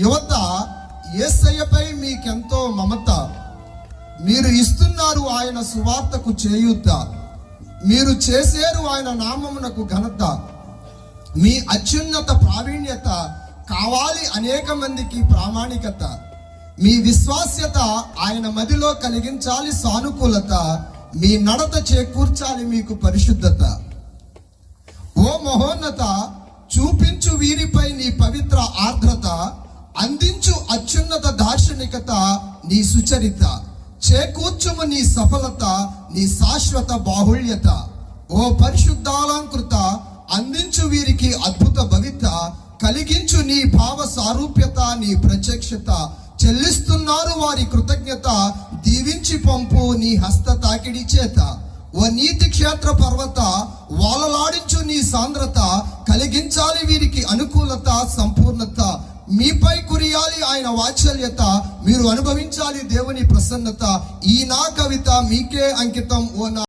యువత, యేసయ్యపై మీకెంతో మమత, మీరు ఇస్తున్నారు ఆయన సువార్తకు చేయూత, మీరు చేసేరు ఆయన నామమునకు ఘనత, మీ అత్యున్నత ప్రావీణ్యత కావాలి అనేక మందికి ప్రామాణికత, మీ విశ్వాస్యత ఆయన మదిలో కలిగించాలి సానుకూలత, మీ నడత చేకూర్చాలి మీకు పరిశుద్ధత. ఓ మహోన్నత, చూపించు వీరిపై నీ పవిత్ర ఆర్ద్రత, అందించు అత్యున్నత దార్శనికత నీ సుచరిత, చేకూర్చుము నీ సఫలత నీ శాశ్వత బాహుళ్యత. ఓ పరిశుద్ధాలంకృత, అందించు వీరికి అద్భుత భవిత, కలిగించు నీ భావ సారూప్యత నీ ప్రత్యక్షత, చెల్లిస్తున్నారు వారి కృతజ్ఞత, దీవించి పంపు నీ హస్త తాకిడి చేత. ఓ నీతి క్షేత్ర పర్వత, వాలలాడించు నీ సాంద్రత, కలిగించాలి వీరికి అనుకూలత సంపూర్ణత, మీపై కురియాలి ఆయన వాత్సల్యత, మీరు అనుభవించాలి దేవుని ప్రసన్నత. ఈ నా కవిత మీకే అంకితం. ఓ నా